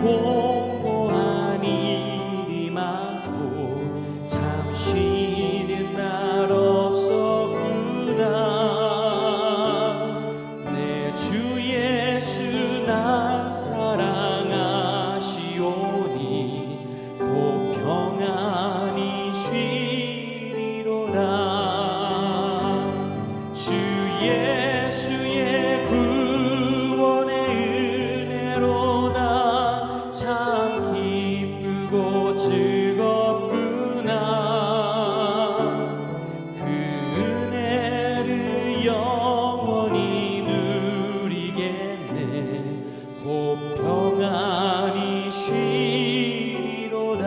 공고한 일이 많고 참 쉬는 날 없었구나. 내 주 예수 날 사랑하시오니 곧 평안히 쉬리로다. 주 예수의 구원의 은혜로다. 참 기쁘고 즐겁구나. 그 은혜를 영원히 누리겠네. 곧 평안히 쉬리로다.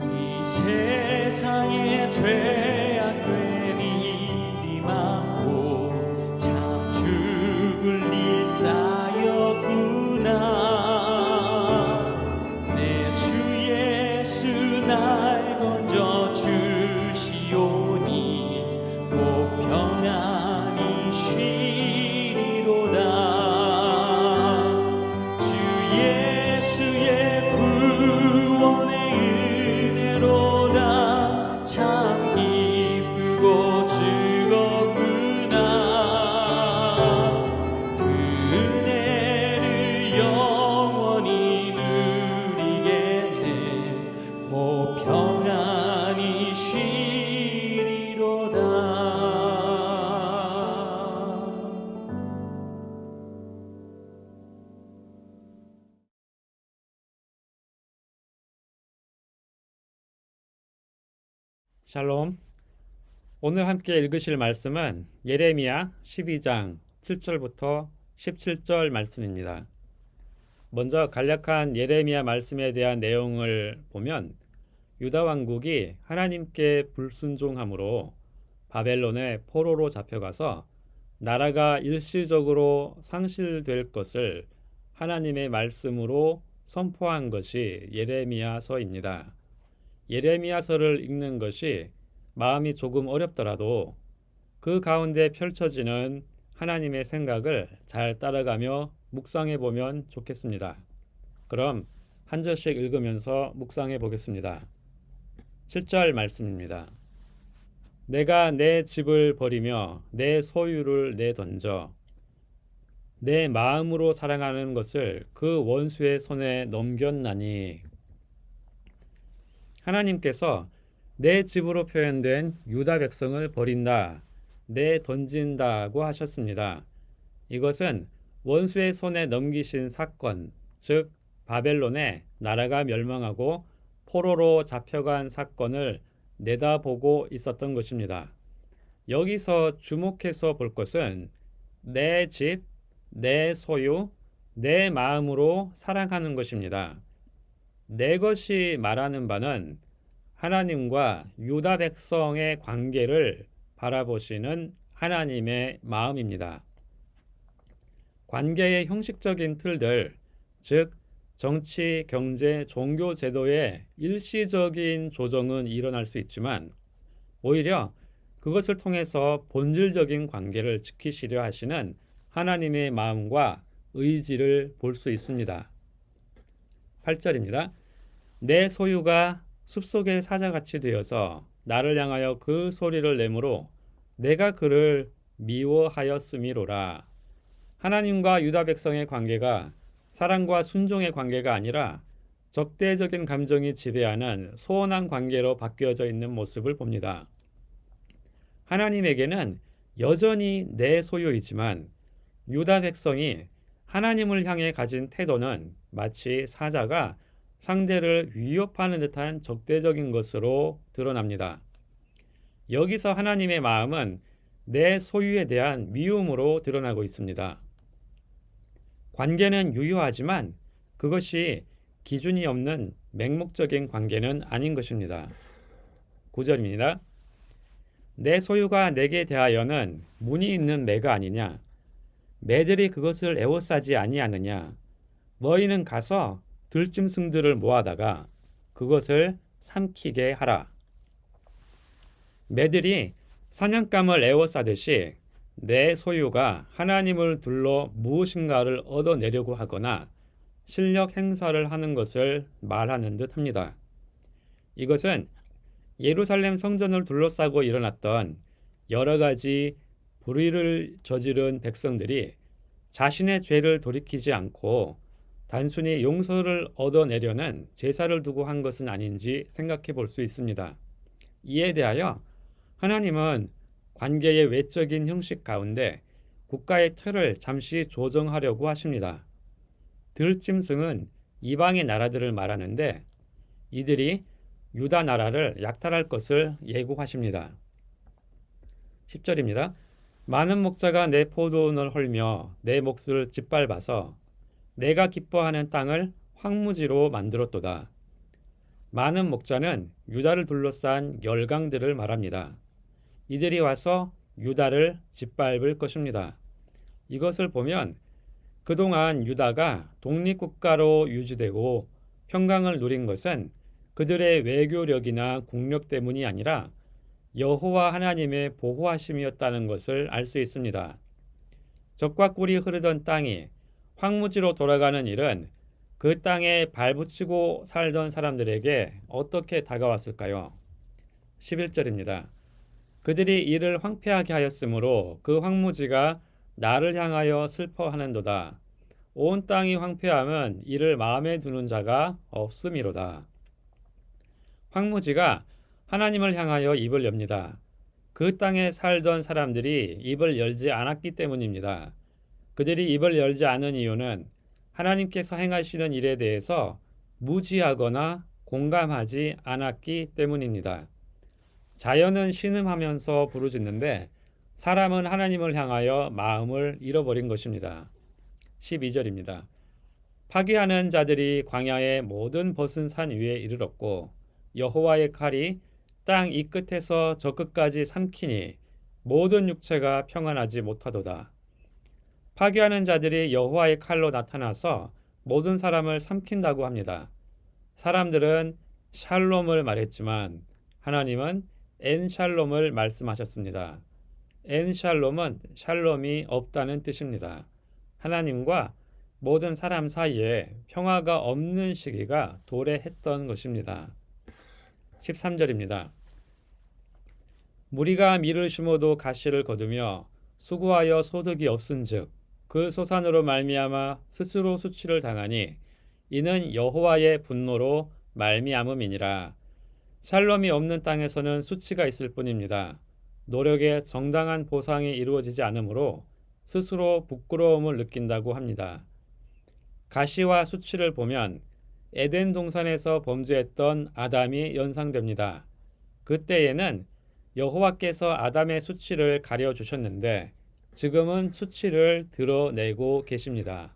이 세상에 죄악된 일이 많고 참 죽을 일 쌓였구나. 내 주 예수 날 건져 주시오니 곧 평안히 쉬리로다. 주 예수의 구원의 은혜로다. 참 기쁘고 즐겁구나. 그 은혜를 영원히 누리겠네. 곧 평안히 쉬리로다. 샬롬. 오늘 함께 읽으실 말씀은 예레미야 12장 7절부터 17절 말씀입니다. 먼저 간략한 예레미야 말씀에 대한 내용을 보면 유다 왕국이 하나님께 불순종함으로 바벨론의 포로로 잡혀가서 나라가 일시적으로 상실될 것을 하나님의 말씀으로 선포한 것이 예레미야서입니다. 예레미야서를 읽는 것이 마음이 조금 어렵더라도 그 가운데 펼쳐지는 하나님의 생각을 잘 따라가며 묵상해 보면 좋겠습니다. 그럼 한 절씩 읽으면서 묵상해 보겠습니다. 7절 말씀입니다. 내가 내 집을 버리며 내 소유를 내던져 내 마음으로 사랑하는 것을 그 원수의 손에 넘겼나니. 하나님께서 내 집으로 표현된 유다 백성을 버린다, 내던진다고 하셨습니다. 이것은 원수의 손에 넘기신 사건, 즉 바벨론의 나라가 멸망하고 포로로 잡혀간 사건을 내다보고 있었던 것입니다. 여기서 주목해서 볼 것은 내 집, 내 소유, 내 마음으로 사랑하는 것입니다. 내 것이 말하는 바는 하나님과 유다 백성의 관계를 바라보시는 하나님의 마음입니다. 관계의 형식적인 틀들, 즉 정치, 경제, 종교 제도의 일시적인 조정은 일어날 수 있지만 오히려 그것을 통해서 본질적인 관계를 지키시려 하시는 하나님의 마음과 의지를 볼 수 있습니다. 8절입니다. 내 소유가 숲속의 사자같이 되어서 나를 향하여 그 소리를 내므로 내가 그를 미워하였음이로라. 하나님과 유다 백성의 관계가 사랑과 순종의 관계가 아니라 적대적인 감정이 지배하는 소원한 관계로 바뀌어져 있는 모습을 봅니다. 하나님에게는 여전히 내 소유이지만 유다 백성이 하나님을 향해 가진 태도는 마치 사자가 상대를 위협하는 듯한 적대적인 것으로 드러납니다. 여기서 하나님의 마음은 내 소유에 대한 미움으로 드러나고 있습니다. 관계는 유효하지만 그것이 기준이 없는 맹목적인 관계는 아닌 것입니다. 9절입니다. 내 소유가 내게 대하여는 문이 있는 매가 아니냐? 매들이 그것을 에워싸지 아니하느냐? 너희는 가서 들짐승들을 모아다가 그것을 삼키게 하라. 매들이 사냥감을 에워싸듯이 내 소유가 하나님을 둘러 무엇인가를 얻어내려고 하거나 실력 행사를 하는 것을 말하는 듯 합니다. 이것은 예루살렘 성전을 둘러싸고 일어났던 여러 가지 불의를 저지른 백성들이 자신의 죄를 돌이키지 않고 단순히 용서를 얻어내려는 제사를 두고 한 것은 아닌지 생각해 볼 수 있습니다. 이에 대하여 하나님은 관계의 외적인 형식 가운데 국가의 틀을 잠시 조정하려고 하십니다. 들짐승은 이방의 나라들을 말하는데 이들이 유다 나라를 약탈할 것을 예고하십니다. 10절입니다. 많은 목자가 내 포도원을 헐며 내 몫을 짓밟아서 내가 기뻐하는 땅을 황무지로 만들었도다. 많은 목자는 유다를 둘러싼 열강들을 말합니다. 이들이 와서 유다를 짓밟을 것입니다. 이것을 보면 그동안 유다가 독립국가로 유지되고 평강을 누린 것은 그들의 외교력이나 국력 때문이 아니라 여호와 하나님의 보호하심이었다는 것을 알 수 있습니다. 젖과 꿀이 흐르던 땅이 황무지로 돌아가는 일은 그 땅에 발붙이고 살던 사람들에게 어떻게 다가왔을까요? 11절입니다. 그들이 이를 황폐하게 하였으므로 그 황무지가 나를 향하여 슬퍼하는도다. 온 땅이 황폐하면 이를 마음에 두는 자가 없음이로다. 황무지가 하나님을 향하여 입을 엽니다. 그 땅에 살던 사람들이 입을 열지 않았기 때문입니다. 그들이 입을 열지 않은 이유는 하나님께서 행하시는 일에 대해서 무지하거나 공감하지 않았기 때문입니다. 자연은 신음하면서 부르짖는데 사람은 하나님을 향하여 마음을 잃어버린 것입니다. 12절입니다. 파괴하는 자들이 광야의 모든 벗은 산 위에 이르렀고 여호와의 칼이 땅 이 끝에서 저 끝까지 삼키니 모든 육체가 평안하지 못하도다. 파괴하는 자들이 여호와의 칼로 나타나서 모든 사람을 삼킨다고 합니다. 사람들은 샬롬을 말했지만 하나님은 엔샬롬을 말씀하셨습니다. 엔샬롬은 샬롬이 없다는 뜻입니다. 하나님과 모든 사람 사이에 평화가 없는 시기가 도래했던 것입니다. 13절입니다. 무리가 밀을 심어도 가시를 거두며 수고하여 소득이 없은즉 그 소산으로 말미암아 스스로 수치를 당하니 이는 여호와의 분노로 말미암음이니라. 샬롬이 없는 땅에서는 수치가 있을 뿐입니다. 노력에 정당한 보상이 이루어지지 않으므로 스스로 부끄러움을 느낀다고 합니다. 가시와 수치를 보면 에덴 동산에서 범죄했던 아담이 연상됩니다. 그때에는 여호와께서 아담의 수치를 가려주셨는데 지금은 수치를 드러내고 계십니다.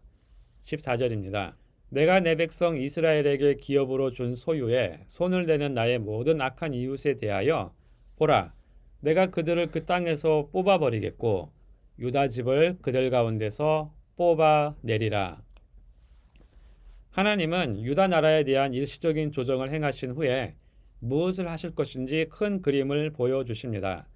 14절입니다. 내가 내 백성 이스라엘에게 기업으로 준 소유에 손을 대는 나의 모든 악한 이웃에 대하여 보라, 내가 그들을 그 땅에서 뽑아버리겠고 유다 집을 그들 가운데서 뽑아내리라. 하나님은 유다 나라에 대한 일시적인 조정을 행하신 후에 무엇을 하실 것인지 큰 그림을 보여주십니다.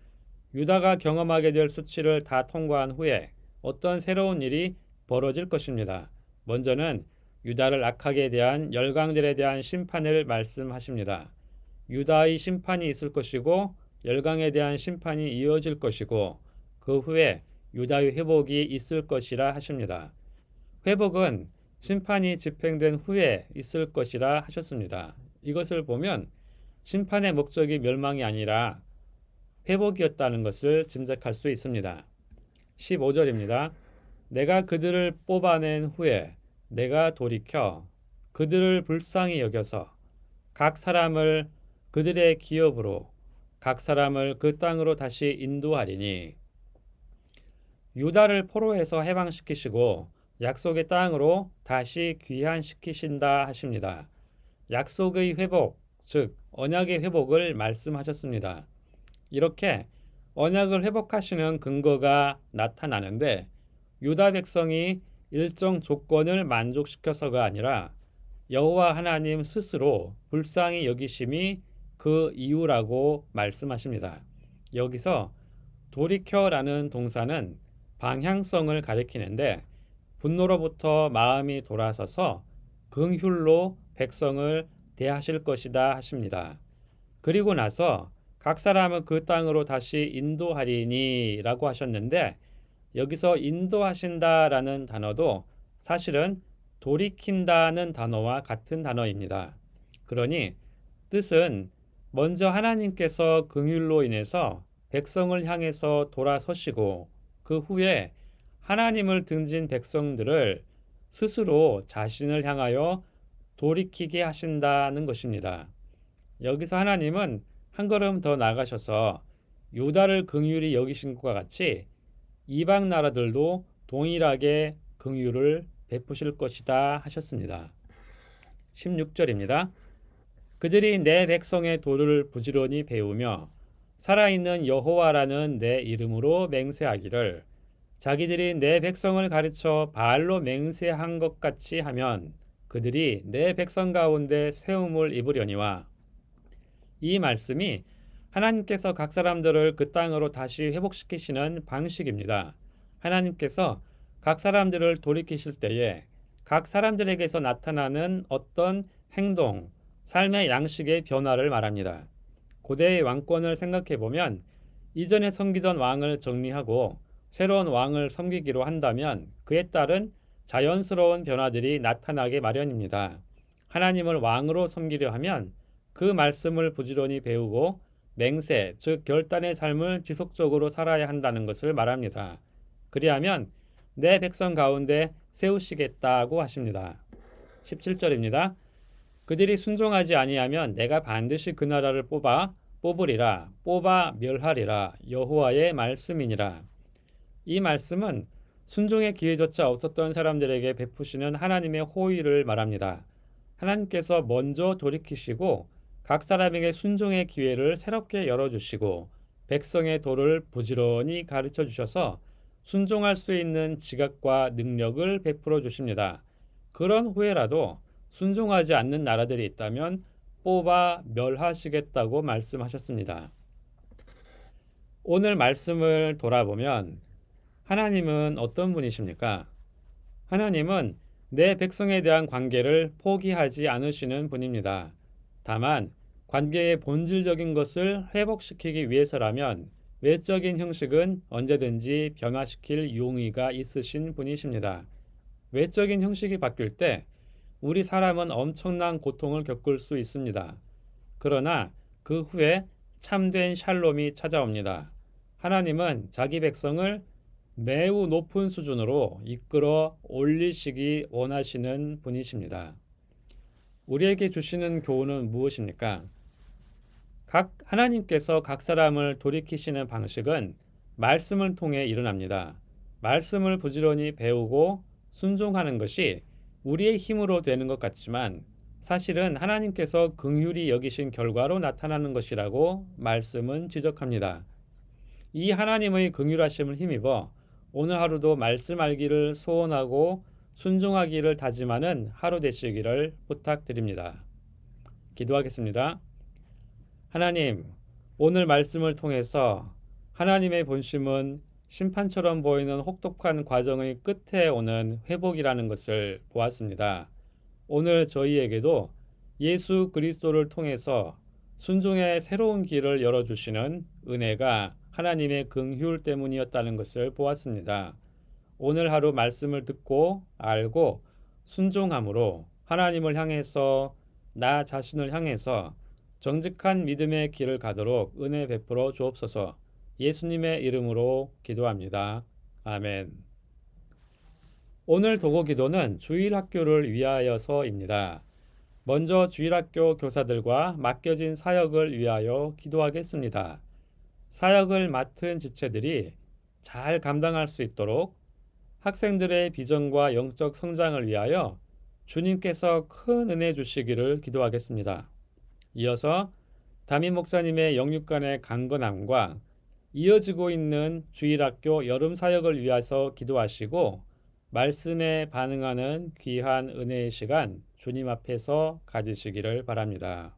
유다가 경험하게 될 수치를 다 통과한 후에 어떤 새로운 일이 벌어질 것입니다. 먼저는 유다를 악하게 대한 열강들에 대한 심판을 말씀하십니다. 유다의 심판이 있을 것이고 열강에 대한 심판이 이어질 것이고 그 후에 유다의 회복이 있을 것이라 하십니다. 회복은 심판이 집행된 후에 있을 것이라 하셨습니다. 이것을 보면 심판의 목적이 멸망이 아니라 회복이었다는 것을 짐작할 수 있습니다. 15절입니다. 내가 그들을 뽑아낸 후에 내가 돌이켜 그들을 불쌍히 여겨서 각 사람을 그들의 기업으로 각 사람을 그 땅으로 다시 인도하리니 유다를 포로에서 해방시키시고 약속의 땅으로 다시 귀환시키신다 하십니다. 약속의 회복, 즉 언약의 회복을 말씀하셨습니다. 이렇게 언약을 회복하시는 근거가 나타나는데 유다 백성이 일정 조건을 만족시켜서가 아니라 여호와 하나님 스스로 불쌍히 여기심이 그 이유라고 말씀하십니다. 여기서 돌이켜라는 동사는 방향성을 가리키는데 분노로부터 마음이 돌아서서 긍휼로 백성을 대하실 것이다 하십니다. 그리고 나서 각 사람은 그 땅으로 다시 인도하리니 라고 하셨는데 여기서 인도하신다라는 단어도 사실은 돌이킨다는 단어와 같은 단어입니다. 그러니 뜻은 먼저 하나님께서 긍휼로 인해서 백성을 향해서 돌아서시고 그 후에 하나님을 등진 백성들을 스스로 자신을 향하여 돌이키게 하신다는 것입니다. 여기서 하나님은 한 걸음 더 나가셔서 유다를 긍휼히 여기신 것과 같이 이방 나라들도 동일하게 긍휼을 베푸실 것이다 하셨습니다. 16절입니다. 그들이 내 백성의 도를 부지런히 배우며 살아있는 여호와라는 내 이름으로 맹세하기를 자기들이 내 백성을 가르쳐 바알로 맹세한 것 같이 하면 그들이 내 백성 가운데 세움을 입으려니와 이 말씀이 하나님께서 각 사람들을 그 땅으로 다시 회복시키시는 방식입니다. 하나님께서 각 사람들을 돌이키실 때에 각 사람들에게서 나타나는 어떤 행동, 삶의 양식의 변화를 말합니다. 고대의 왕권을 생각해 보면 이전에 섬기던 왕을 정리하고 새로운 왕을 섬기기로 한다면 그에 따른 자연스러운 변화들이 나타나게 마련입니다. 하나님을 왕으로 섬기려 하면 그 말씀을 부지런히 배우고 맹세, 즉 결단의 삶을 지속적으로 살아야 한다는 것을 말합니다. 그리하면 내 백성 가운데 세우시겠다고 하십니다. 17절입니다. 그들이 순종하지 아니하면 내가 반드시 그 나라를 뽑으리라 뽑아 멸하리라 여호와의 말씀이니라. 이 말씀은 순종의 기회조차 없었던 사람들에게 베푸시는 하나님의 호의를 말합니다. 하나님께서 먼저 돌이키시고 각 사람에게 순종의 기회를 새롭게 열어주시고 백성의 도를 부지런히 가르쳐 주셔서 순종할 수 있는 지각과 능력을 베풀어 주십니다. 그런 후에라도 순종하지 않는 나라들이 있다면 뽑아 멸하시겠다고 말씀하셨습니다. 오늘 말씀을 돌아보면 하나님은 어떤 분이십니까? 하나님은 내 백성에 대한 관계를 포기하지 않으시는 분입니다. 다만 관계의 본질적인 것을 회복시키기 위해서라면 외적인 형식은 언제든지 변화시킬 용의가 있으신 분이십니다. 외적인 형식이 바뀔 때 우리 사람은 엄청난 고통을 겪을 수 있습니다. 그러나 그 후에 참된 샬롬이 찾아옵니다. 하나님은 자기 백성을 매우 높은 수준으로 이끌어 올리시기 원하시는 분이십니다. 우리에게 주시는 교훈은 무엇입니까? 하나님께서 각 사람을 돌이키시는 방식은 말씀을 통해 일어납니다. 말씀을 부지런히 배우고 순종하는 것이 우리의 힘으로 되는 것 같지만 사실은 하나님께서 긍휼히 여기신 결과로 나타나는 것이라고 말씀은 지적합니다. 이 하나님의 긍휼하심을 힘입어 오늘 하루도 말씀 알기를 소원하고 순종하기를 다짐하는 하루 되시기를 부탁드립니다. 기도하겠습니다. 하나님, 오늘 말씀을 통해서 하나님의 본심은 심판처럼 보이는 혹독한 과정의 끝에 오는 회복이라는 것을 보았습니다. 오늘 저희에게도 예수 그리스도를 통해서 순종의 새로운 길을 열어주시는 은혜가 하나님의 긍휼 때문이었다는 것을 보았습니다. 오늘 하루 말씀을 듣고 알고 순종함으로 하나님을 향해서 나 자신을 향해서 정직한 믿음의 길을 가도록 은혜 베풀어 주옵소서. 예수님의 이름으로 기도합니다. 아멘. 오늘 도고 기도는 주일학교를 위하여서입니다. 먼저 주일학교 교사들과 맡겨진 사역을 위하여 기도하겠습니다. 사역을 맡은 지체들이 잘 감당할 수 있도록 학생들의 비전과 영적 성장을 위하여 주님께서 큰 은혜 주시기를 기도하겠습니다. 이어서 담임 목사님의 영육간의 강건함과 이어지고 있는 주일학교 여름 사역을 위해서 기도하시고 말씀에 반응하는 귀한 은혜의 시간 주님 앞에서 가지시기를 바랍니다.